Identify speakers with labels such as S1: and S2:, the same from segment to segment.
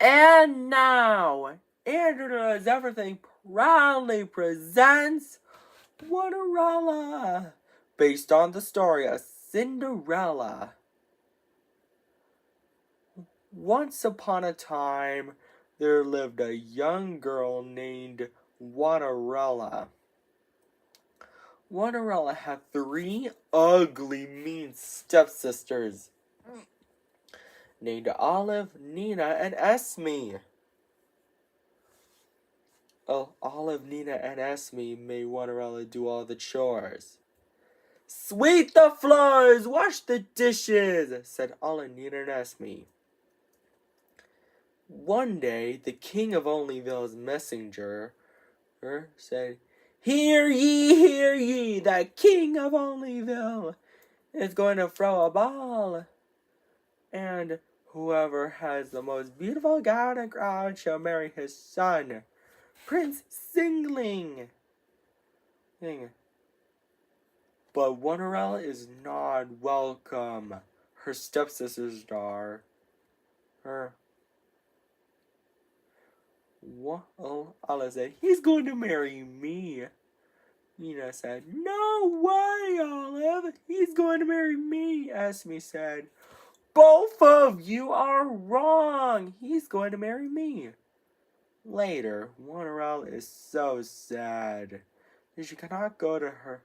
S1: And now, Andrew Does Everything proudly presents Onerella, based on the story of Cinderella. Once upon a time, there lived a young girl named Onerella. Onerella had 3 ugly, mean stepsisters named Olive, Nina, and Esme. Olive, Nina, and Esme made Onerella do all the chores. "Sweep the floors, wash the dishes," said Olive, Nina, and Esme. One day, the king of Onlyville's messenger said, hear ye, the king of Onlyville is going to throw a ball. And whoever has the most beautiful gown and crown shall marry his son, Prince Singling. But Onerella is not welcome. Her stepsisters are. Olive said, he's going to marry me. Nina said, no way, Olive. He's going to marry me. Esme said, both of you are wrong. He's going to marry me. Later, Onerella is so sad that she cannot go to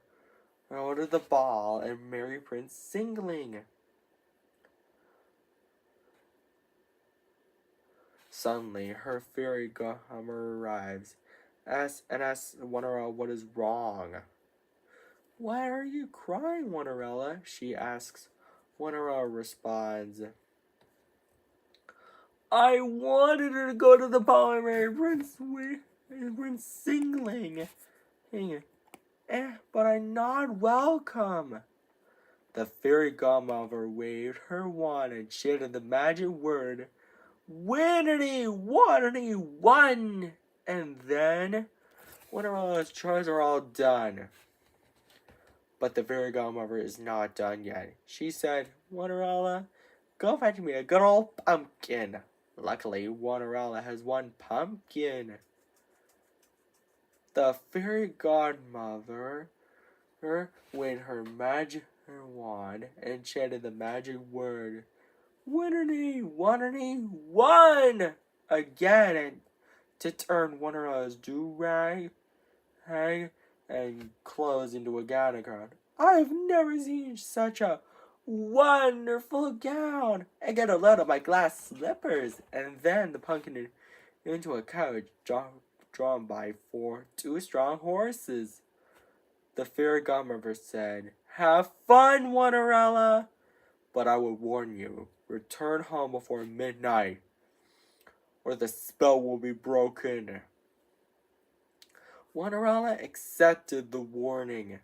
S1: the ball and marry Prince Singling. Suddenly, her fairy godmother arrives and asks Onerella what is wrong. Why are you crying, Onerella? She asks. Onerella responds, I wanted her to go to the ball and marry Prince Singling, but I'm not welcome. The fairy godmother waved her wand and chanted the magic word, Winnity, Waterity, one! And then, Onerella's chores are all done. But the fairy godmother is not done yet. She said, Onerella, go fetch me a good old pumpkin. Luckily, Onerella has one pumpkin. The fairy godmother waved her magic wand and chanted the magic word, Winnity, Waterity, one! Again, and to turn Onerella's do-rag and clothes into a gown. I've never seen such a wonderful gown. I get a load of my glass slippers, and then the pumpkin into a coach drawn by 2 strong horses. The fairy godmother said, have fun, Onerella, but I will warn you, return home before midnight, or the spell will be broken. Onerella accepted the warning.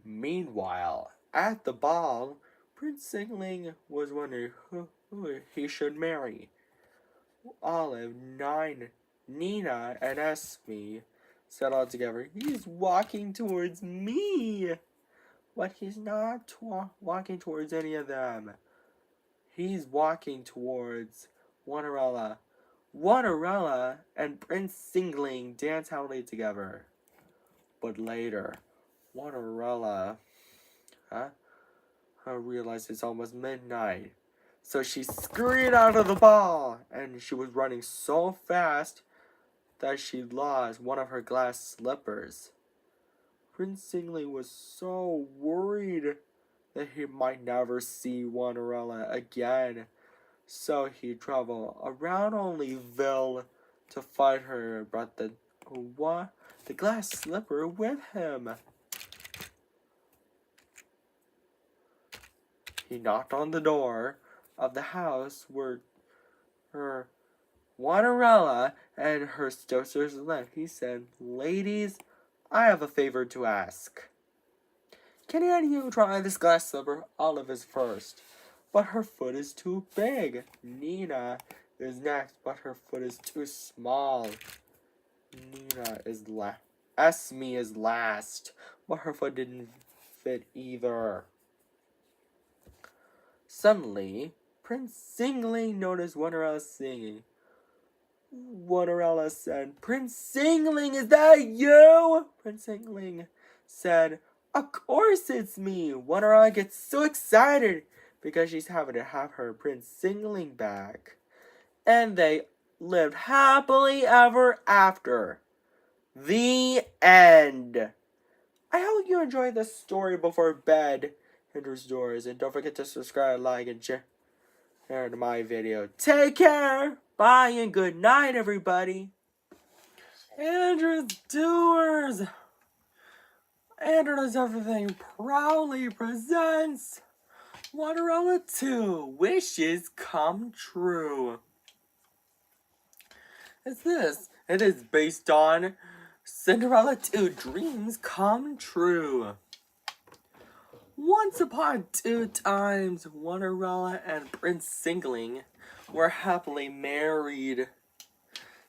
S1: Meanwhile, at the ball, Prince Singling was wondering who he should marry. Olive, Nina, and Esme said all together, he's walking towards me. But he's not walking towards any of them. He's walking towards Onerella. Onerella and Prince Singling dance happily together. But later, Onerella realized it's almost midnight. So she scurried out of the ball, and she was running so fast that she lost one of her glass slippers. Prince Singling was so worried that he might never see Onerella again. So he traveled around Onlyville to find her and brought the glass slipper with him. He knocked on the door of the house where her Onerella and her stepsisters lived. He said, ladies, I have a favor to ask. Can any of you try this glass slipper? Olive is first, but her foot is too big. Nina is next, but her foot is too small. Esme is last, but her foot didn't fit either. Suddenly, Prince Singling noticed Onerella singing. Onerella said, Prince Singling, is that you? Prince Singling said, of course it's me. Onerella gets so excited because she's having to have her Prince Singling back. And they lived happily ever after. The end. I hope you enjoyed this story before bed, Hinder's Doors, and don't forget to subscribe, like, and share to my video. Take care. Bye and good night, everybody. Andrew's Doers. Andrew Does Everything proudly presents Onerella 2 Wishes Come True. It's this. It is based on Cinderella 2 Dreams Come True. Once upon two times, Onerella and Prince Singling were happily married.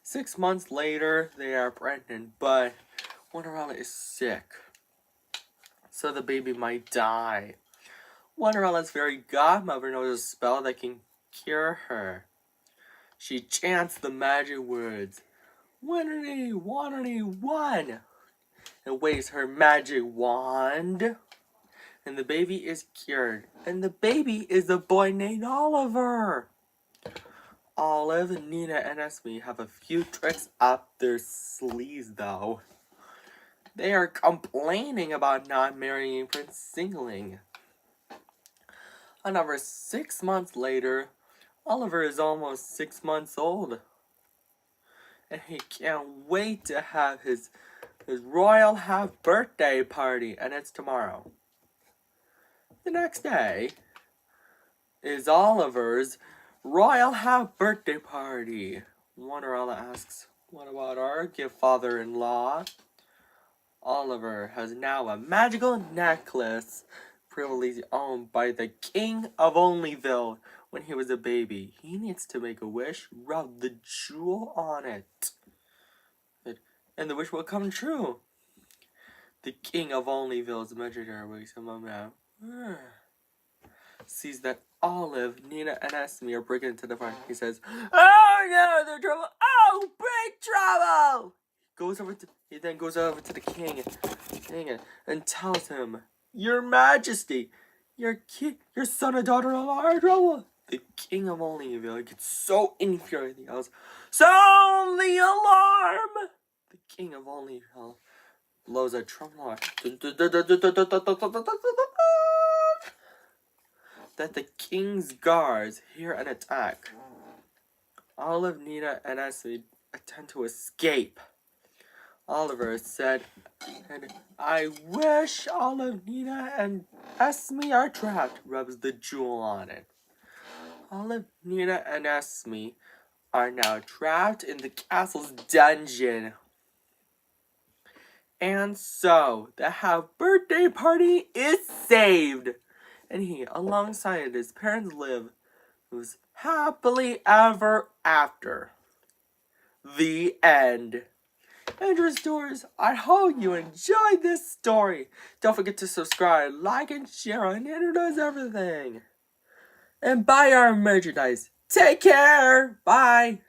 S1: 6 months later, they are pregnant, but Onerella is sick, so the baby might die. Onerella's fairy godmother knows a spell that can cure her. She chants the magic words, "Winnerly, wannerly, one," and waves her magic wand, and the baby is cured. And the baby is a boy named Oliver. Olive, Nina, and Esme have a few tricks up their sleeves, though. They are complaining about not marrying Prince Singling. Another 6 months later, Oliver is almost 6 months old. And he can't wait to have his royal birthday party, and it's tomorrow. The next day is Oliver's royal birthday party. Onerella asks, what about our gift, father-in-law? Oliver has now a magical necklace previously owned by the King of Onlyville when he was a baby. He needs to make a wish, rub the jewel on it, and the wish will come true. The King of Onlyville's magister wakes him up now. Sees that Olive, Nina, and Esme are breaking into the party. He says, "Oh no, they're trouble! Oh, big trouble!" He then goes over to the king and tells him, "Your Majesty, your son and daughter-in-law are in trouble." The King of Onlyville gets so infuriated, he yells, "Sound the alarm!" The King of Onlyville blows a trumpet that the king's guards hear an attack. Olive, Nina, and Esme attempt to escape. Oliver said, and I wish Olive, Nina, and Esme are trapped, rubs the jewel on it. Olive, Nina, and Esme are now trapped in the castle's dungeon. And so, the birthday party is saved. And he, alongside his parents, lives happily ever after. The end. Andrew's Doors, I hope you enjoyed this story. Don't forget to subscribe, like, and share on Andrew Does Everything. And buy our merchandise. Take care. Bye.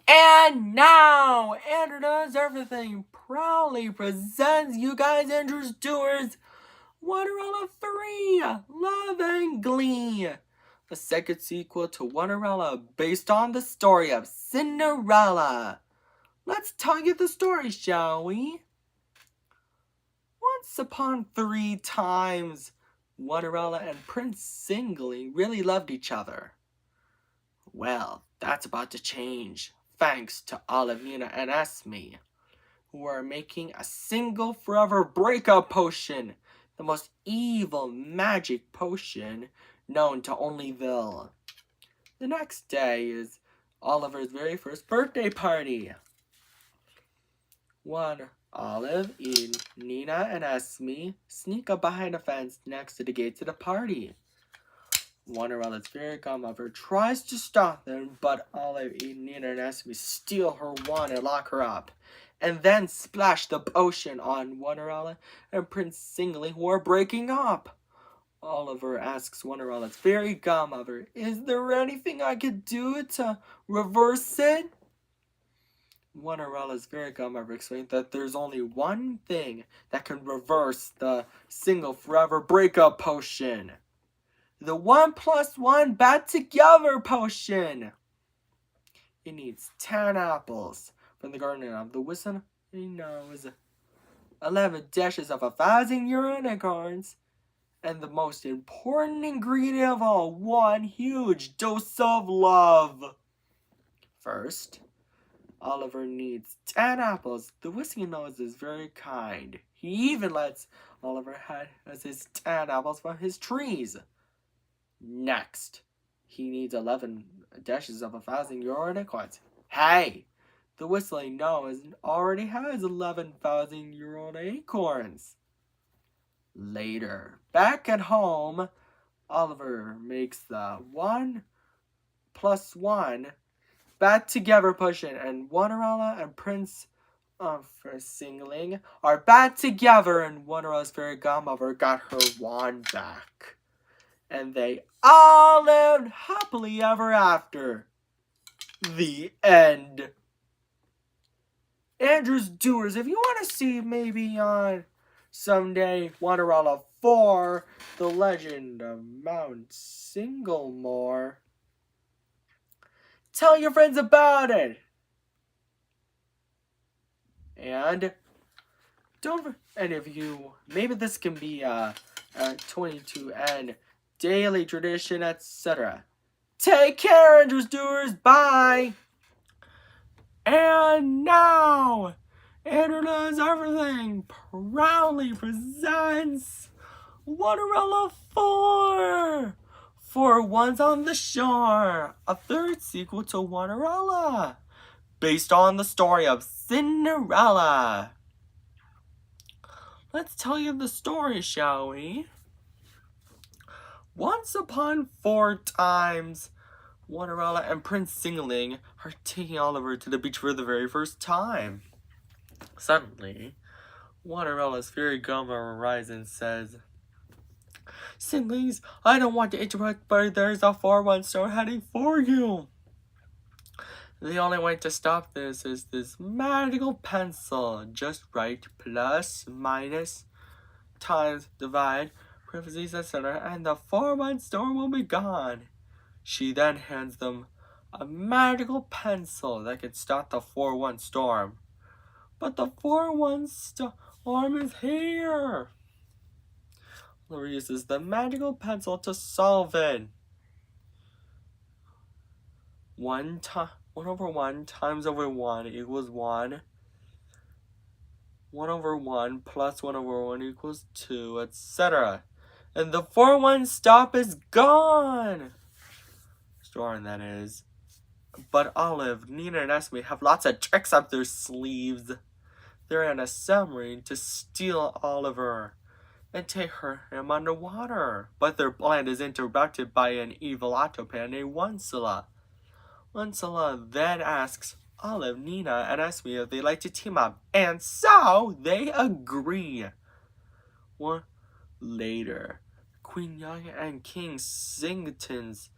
S1: And now, Andrew Does Everything proudly presents you guys Andrew's Doors Onerella 3, Love and Glee, the second sequel to Onerella based on the story of Cinderella. Let's tell you the story, shall we? Once upon 3 times, Onerella and Prince Singling really loved each other. Well, that's about to change, thanks to Olive, Nina, and Esme, who are making a single forever breakup potion, the most evil magic potion known to Onlyville. The next day is Oliver's very first birthday party. Olive, Nina, and Esme sneak up behind a fence next to the gate to the party. Onerella's fairy godmother tries to stop them, but Olive, Nina, and Esme steal her wand and lock her up, and then splash the potion on Onerella and Prince Singling, who are breaking up. Oliver asks Onerella's fairy godmother, "Is there anything I could do to reverse it?" Onerella's fairy godmother explained that there's only one thing that can reverse the single forever breakup potion. The 1+1 bat together potion. It needs 10 apples from the garden of the whistling nose, 11 dashes of 1,000 unicorns, and the most important ingredient of all, one huge dose of love. First, Oliver needs 10 apples. The whistling nose is very kind. He even lets Oliver have his 10 apples from his trees. Next, he needs 11 dashes of 1,000 unicorns. Hey! The whistling nose already has 11,000 unicorns. Later, back at home, Oliver makes the 1+1 bat together potion, and Onerella and Prince Singling are back together, and Onerella's fairy godmother got her wand back. And they all lived happily ever after. The end. Andrew's Doers, if you want to see maybe on someday Onerella 4, The Legend of Mount Singlemore, tell your friends about it. And if you, maybe this can be a 22N daily tradition, etc. Take care, Andrew's Doers. Bye. And now, Andrew Does Everything proudly presents Onerella 4, For Once on the Shore, a third sequel to Onerella, based on the story of Cinderella. Let's tell you the story, shall we? Once upon 4 times, Onerella and Prince Singling are taking Oliver to the beach for the very first time. Suddenly, Onerella's fairy godmother arrives and says, "Singlings, I don't want to interrupt, but there's a 4-1 store heading for you. The only way to stop this is this magical pencil. Just write plus, minus, times, divide, parentheses, etc. and the 4-1 store will be gone." She then hands them a magical pencil that can stop the 4-1 storm. But the 4-1 storm is here. Oliver uses the magical pencil to solve it. 1 over 1 times over 1 equals 1. 1 over 1 plus 1 over 1 equals 2, etc. And the 4-1 stop is gone. Storm, that is. But Olive, Nina, and Esme have lots of tricks up their sleeves. They're in a submarine to steal Oliver and take him underwater. But their plan is interrupted by an evil Autopan named Oncella. Oncella then asks Olive, Nina, and Esme if they'd like to team up, and so they agree. Later, Queen Young and King Singletons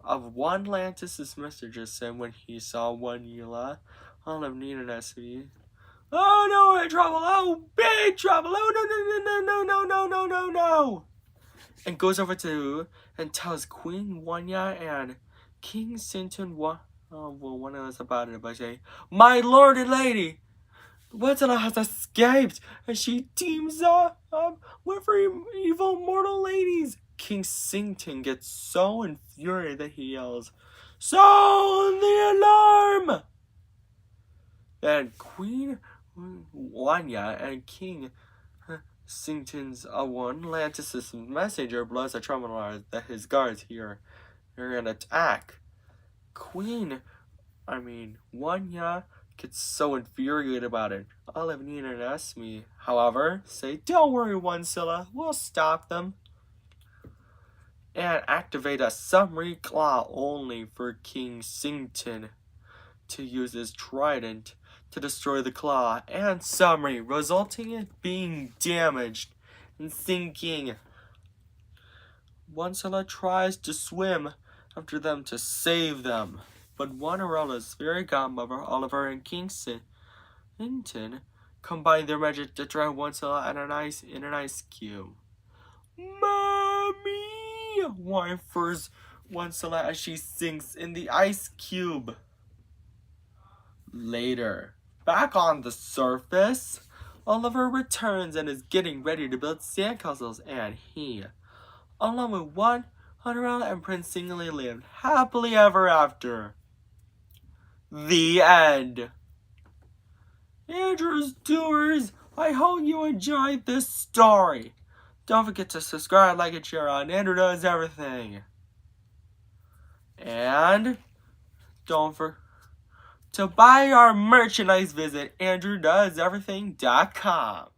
S1: of One Lantis' messages sent when he saw Onerella, Olive, Nina, and Esme. "Oh no, we're in trouble! Oh, big trouble! Oh no! And goes over to and tells Queen Wanya and King Sinton one of us about it by saying, "My lord and lady, Onerella has escaped, and she teams up with her evil mortal ladies." King Sington gets so infuriated that he yells, "Sound the alarm!" Then Queen Wanya and King Sington's One Lantis' messenger blows a trumpet alarm that his guards hear. They're gonna attack. Wanya gets so infuriated about it. Olive, Nina, and Esme, however, say, "Don't worry, Oncella, we'll stop them." And activate a submarine claw only for King Sington to use his trident to destroy the claw and submarine, resulting in it being damaged and sinking. Onerella tries to swim after them to save them, but Onerella's fairy godmother, Oliver and Kingston, combine their magic to drown Onerella in an ice cube. Mommy! Whimpers Onerella as she sinks in the ice cube. Later, back on the surface, Oliver returns and is getting ready to build sandcastles, and he, along with Onerella and Prince Singly, lived happily ever after. The end. Andrew's Doers, I hope you enjoyed this story. Don't forget to subscribe, like, and share on Andrew Does Everything. And don't forget to buy our merchandise, visit andrewdoeseverything.com.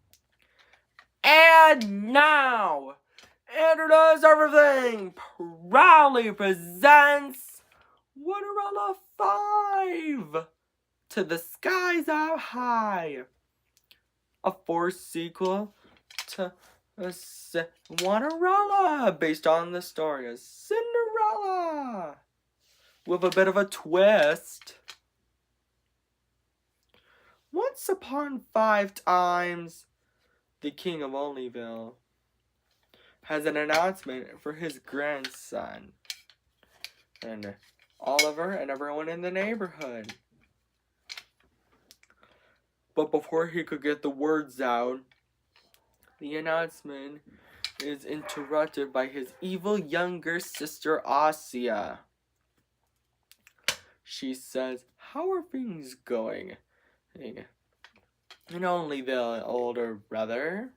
S1: And now, Andrew Does Everything proudly presents Onerella 5 to the Skies Up High, a forced sequel to Onerella based on the story of Cinderella with a bit of a twist. Once upon 5 times, the King of Onlyville has an announcement for his grandson and Oliver and everyone in the neighborhood. But before he could get the words out, the announcement is interrupted by his evil younger sister, Asya. She says, "How are things going in Onlyville, older brother?"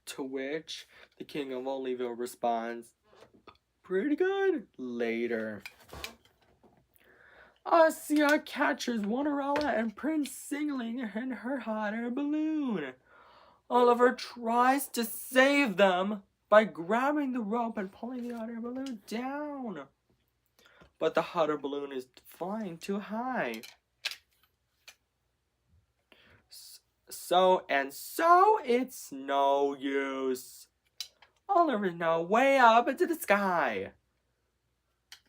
S1: To which the King of Onlyville responds, "Pretty good." Later, Asya catches Onerella and Prince Singling in her hot air balloon. Oliver tries to save them by grabbing the rope and pulling the hot air balloon down. But the hot air balloon is flying too high. So it's no use. Oliver is now way up into the sky.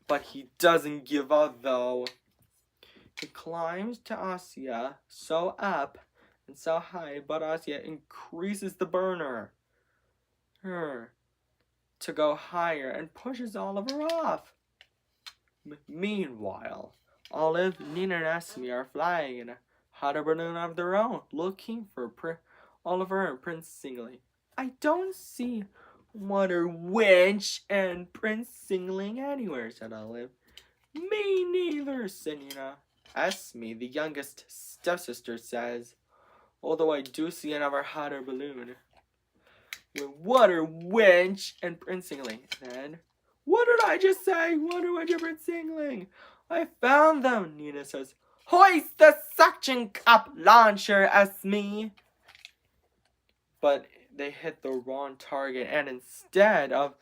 S1: But he doesn't give up though. He climbs to Asya, so up and so high, but Asya increases the burner to go higher and pushes Oliver off. Meanwhile, Olive, Nina, and Esme are flying in a hot air balloon of their own, looking for Oliver and Prince Singly. "I don't see Water Winch and Prince Singling anywhere," said Olive. "Me neither," said Nina. Esme, the youngest stepsister, says, "Although I do see another hot air balloon with Water Winch and Prince Singling." Then, "What did I just say? Water Winch and Prince Singling. I found them," Nina says. "Hoist the suction cup launcher, Esme." But they hit the wrong target, and instead of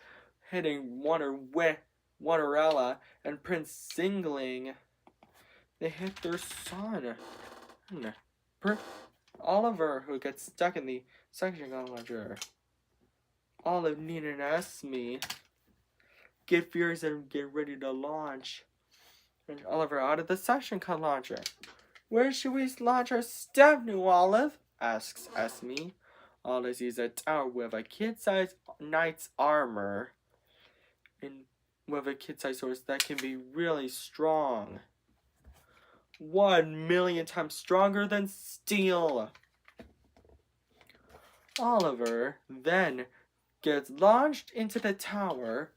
S1: hitting Onerella and Prince Singling, they hit their son, Oliver, who gets stuck in the suction cup launcher. Olive, Nina, and Esme get furious and get ready to launch and Oliver out of the suction cup launcher. "Where should we launch our stuff, new Olive?" asks Esme. Olive sees a tower with a kid-sized knight's armor and with a kid-sized horse that can be really strong. 1,000,000 times stronger than steel. Oliver then gets launched into the tower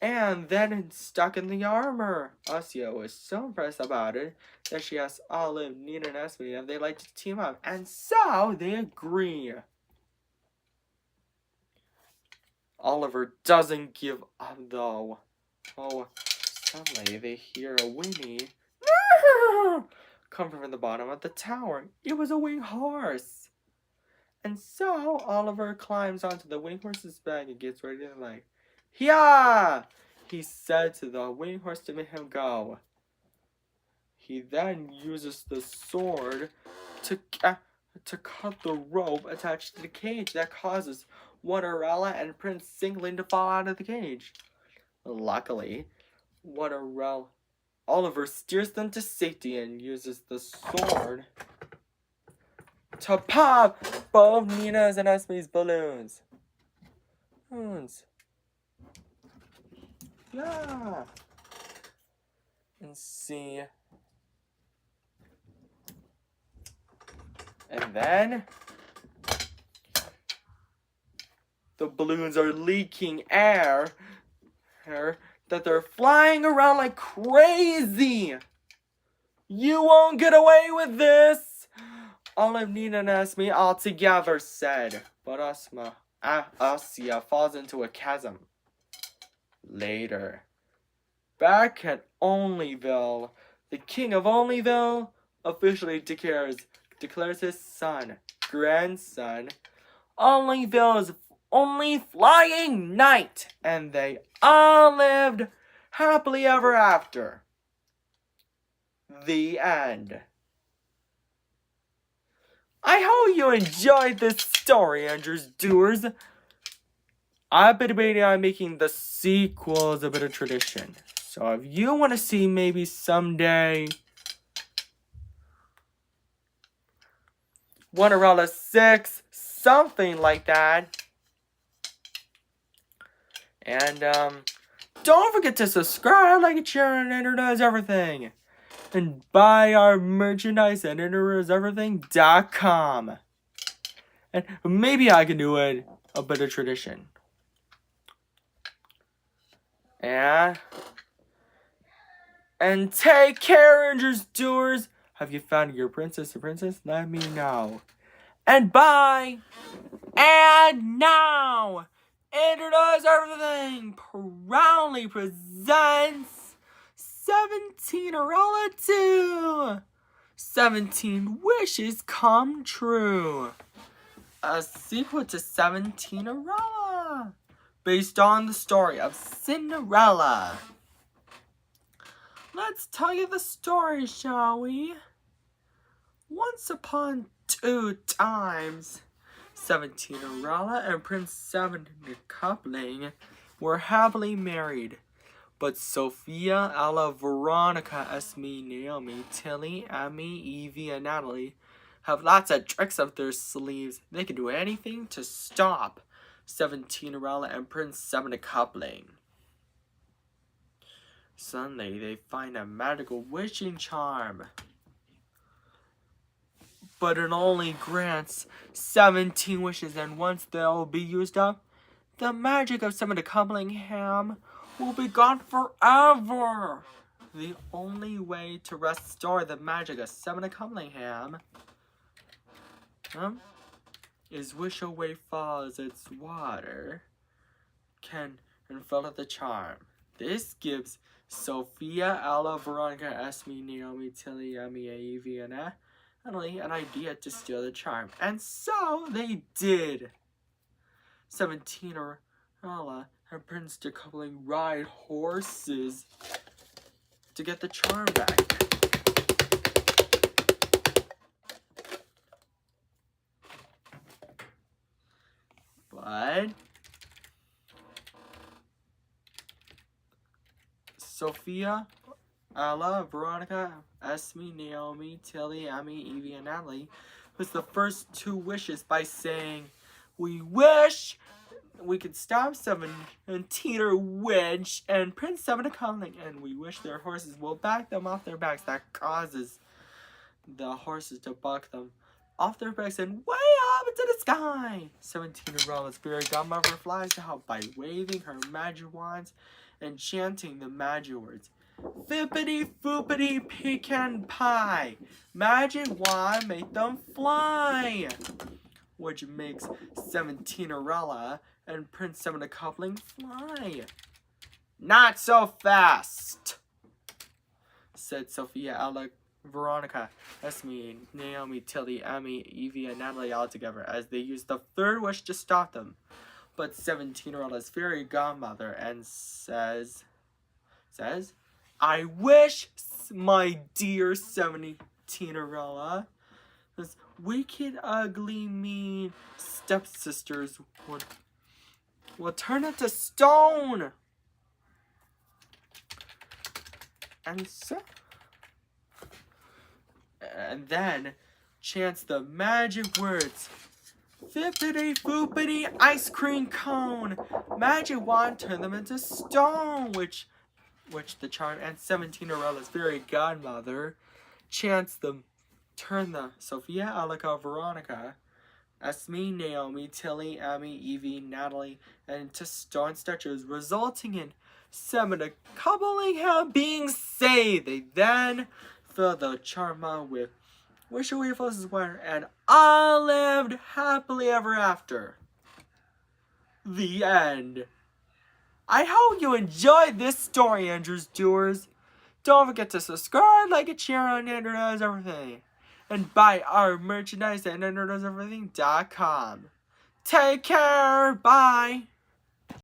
S1: and then stuck in the armor. Asya was so impressed about it that she asked Olive, Nina, and Esme if they'd like to team up, and so they agree. Oliver doesn't give up though. Oh, suddenly they hear a whinny come from the bottom of the tower. It was a winged horse. And so Oliver climbs onto the winged horse's back and gets ready to like, "Hiya!" he said to the winged horse to make him go. He then uses the sword to cut the rope attached to the cage that causes Onerella and Prince Singling to fall out of the cage. Luckily, Onerella Oliver steers them to safety and uses the sword to pop both Nina's and Esme's balloons. Yeah. And see. And then the balloons are leaking air that they're flying around like crazy. You won't get away with this. All of Nina and Esme all together said, but Asya falls into a chasm. Later, back at Onlyville, the king of Onlyville officially declares his grandson, Onlyville's only flying knight, and they all lived happily ever after. The end. I hope you enjoyed this story, Andrews Doers. I've been debating on making the sequels a bit of tradition. So if you want to see maybe someday Onerella 6, something like that. And don't forget to subscribe, like, and share, and Enter Does Everything. And buy our merchandise at enterdoeseverything.com. And maybe I can do it a bit of tradition. Yeah. And take care, Rangers Doers. Have you found your princess or princess? Let me know. And bye. And now, Enter Does Everything proudly presents 17 Onerella 2. 17 Wishes Come True. A sequel to 17 Onerella, based on the story of Cinderella. Let's tell you the story, shall we? Once upon two times, 17 Onerella and Prince 7 coupling were happily married. But Sophia, Ella, Veronica, Esme, Naomi, Tilly, Emmy, Evie, and Natalie have lots of tricks up their sleeves. They can do anything to stop 17 Onerella and Prince 7 coupling. Suddenly, they find a magical wishing charm. But it only grants 17 wishes, and once they'll be used up, the magic of 7 coupling ham will be gone forever. The only way to restore the magic of 7 coupling ham is wish away falls its water and fill up the charm. This gives Sophia, Ella, Veronica, Esme, Naomi, Tilly, Emmy, Evie, and Emily an idea to steal the charm. And so they did. 17 Onerella and Prince decoupling ride horses to get the charm back. But Sophia, Ella, Veronica, Esme, Naomi, Tilly, Emmy, Evie, and Natalie was the first 2 wishes by saying, "We wish we could stop 17 Witch and Prince 7 coupling, and we wish their horses will back them off their backs." That causes the horses to buck them off their backs and way up into the sky. 17 Onerella's fairy godmother flies to help by waving her magic wands and chanting the magic words. Fippity foopity pecan pie, magic wand make them fly, which makes 17 Onerella and Prince 7 coupling fly. Not so fast, said Sophia, Ella, Veronica, Esme, Naomi, Tilly, Emmy, Evie, and Natalie all together as they used the 3rd wish to stop them. But 17 Onerella's fairy godmother and says, "I wish, my dear 17 Onerella, those wicked, ugly, mean stepsisters would will turn into stone. And then chants the magic words. Fippity foopity ice cream cone. Magic wand turned them into stone, which the charm and 17 Onerella's fairy godmother chants them. Turn the Sophia, Alika, Veronica, Esme, Naomi, Tilly, Amy, Evie, Natalie, and into stone statues, resulting in Sam and Coblingham being saved. They then fill the charm with Wish Away Flows Winter, and all lived happily ever after. The end. I hope you enjoyed this story, Andrews Doers. Don't forget to subscribe, like, and share on Andrew Knows Everything. And buy our merchandise at AndrewKnowsEverything.com. Take care. Bye.